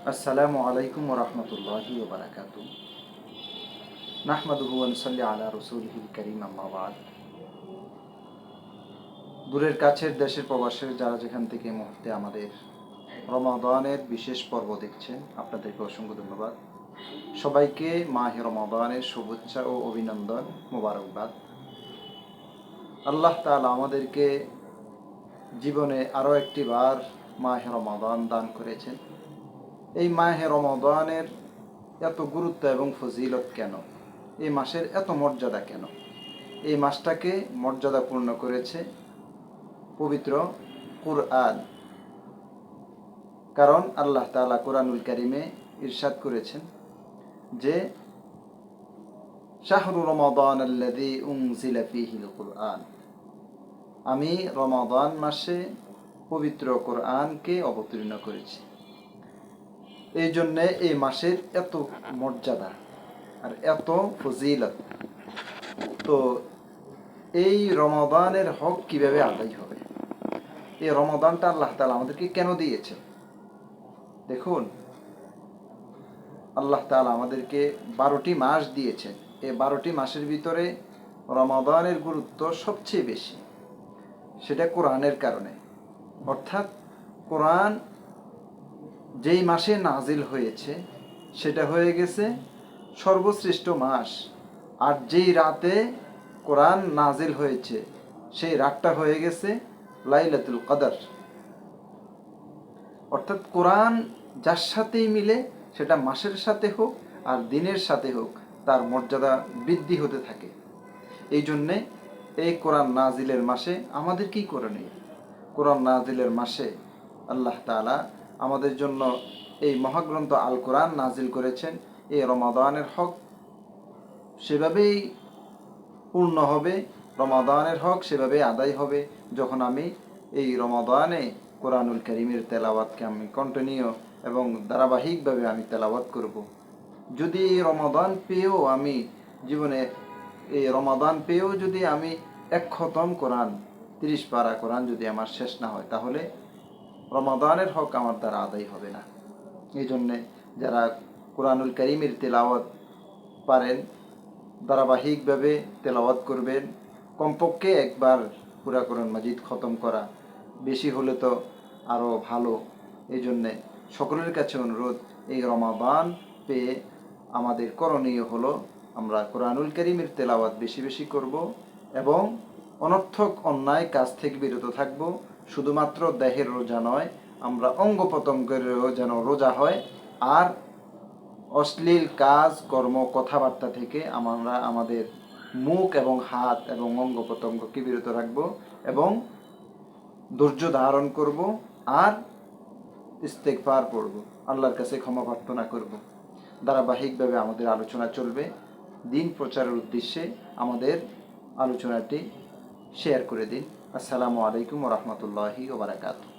আসসালামু আলাইকুম ওয়া রাহমাতুল্লাহি ওয়া বারাকাতুহু। নাহমাদুহু ওয়া নুসাল্লি আলা রাসূলিহিল কারীম, আম্মা বা'দ। দূরের কাছের দেশের প্রবাসের যারা যেখান থেকে এই মুহূর্তে আমাদের রমাদানের বিশেষ পর্ব দেখছেন, আপনাদেরকে অসংখ্য ধন্যবাদ। সবাইকে মাহে রমাদানের শুভেচ্ছা ও অভিনন্দন, মোবারকবাদ। আল্লাহ তাআলা আমাদেরকে জীবনে আরও একটি বার মাহে রমাদান দান করেছেন। এই মাহে রমাদানের এত গুরুত্ব এবং ফজিলত কেন? এই মাসের এত মর্যাদা কেন? এই মাসটাকে মর্যাদাপূর্ণ করেছে পবিত্র কুরআন। কারণ আল্লাহ তাআলা কুরআনুল কারীমে ইরশাদ করেছেন যে শাহরু রমাদান আল্লাযী উনজিলা ফীহিল কুরআন, আমি রমাদান মাসে পবিত্র কুরআনকে অবতীর্ণ করেছি। এই জন্যে এই মাসের এত মর্যাদা আর এত ফজিলত। তো এই রমাদানের হক কিভাবে আদায় হবে? এই রমাদানটা আল্লাহ তাআলা আমাদেরকে কেন দিয়েছে? দেখুন, আল্লাহ তাআলা আমাদেরকে 12টি মাস দিয়েছেন। এই 12টি মাসের ভিতরে রমাদানের গুরুত্ব সবচেয়ে বেশি। সেটা কোরআনের কারণে। অর্থাৎ কোরআন যেই মাসে নাজিল হয়েছে সেটা হয়ে গেছে সর্বশ্রেষ্ঠ মাস। আর যেই রাতে কোরআন নাজিল হয়েছে সেই রাতটা হয়ে গেছে লাইলাতুল কদর। অর্থাৎ কোরআন যার সাথেই মিলে, সেটা মাসের সাথে হোক আর দিনের সাথে হোক, তার মর্যাদা বৃদ্ধি হতে থাকে। এই জন্যে এই কোরআন নাজিলের মাসে আমাদের কী করণীয়? কোরআন নাজিলের মাসে আল্লাহ তাআলা আমাদের জন্য এই মহাগ্রন্থ আল কোরআন নাজিল করেছেন। এই রমাদানের হক সেভাবেই পূর্ণ হবে, রমাদানের হক সেভাবেই আদায় হবে যখন আমি এই রমাদানে কোরআনুল কারীমের তেলাওয়াতকে আমি কন্টিনিউ এবং ধারাবাহিকভাবে আমি তেলাওয়াত করব। যদি এই রমাদান পেয়েও আমি জীবনে এই রমাদান পেয়েও যদি আমি এক খতম কোরআন, 30 পারা কোরআন যদি আমার শেষ না হয়, তাহলে রমাদানের হক আমার দ্বারা আদায় হবে না। এই জন্যে যারা কোরআনুল কারীমের তেলাওয়াত পারেন, ধারাবাহিকভাবে তেলাওয়াত করবেন। কমপক্ষে একবার পুরা কোরআন মাজিদ খতম করা, বেশি হলে তো আরও ভালো। এই জন্যে সকলের কাছে অনুরোধ, এই রমাদান পেয়ে আমাদের করণীয় হলো আমরা কোরআনুল কারীমের তেলাওয়াত বেশি বেশি করব এবং অনর্থক অন্যায় কাজ থেকে বিরত থাকব। শুধুমাত্র দেহের রোজা নয়, আমরা অঙ্গ প্রত্যঙ্গেরও যেন রোজা হয়। আর অশ্লীল কাজ, কর্ম, কথাবার্তা থেকে আমরা আমাদের মুখ এবং হাত এবং অঙ্গ প্রত্যঙ্গকে বিরত রাখব এবং ধৈর্য ধারণ করব আর ইস্তেগফার পড়ব, আল্লাহর কাছে ক্ষমা প্রার্থনা করব। ধারাবাহিকভাবে আমাদের আলোচনা চলবে। দিন প্রচারের উদ্দেশ্যে আমাদের আলোচনাটি শেয়ার করে দিন। আসসালামু আলাইকুম ওয়া রাহমাতুল্লাহি ওয়া বারাকাতুহু।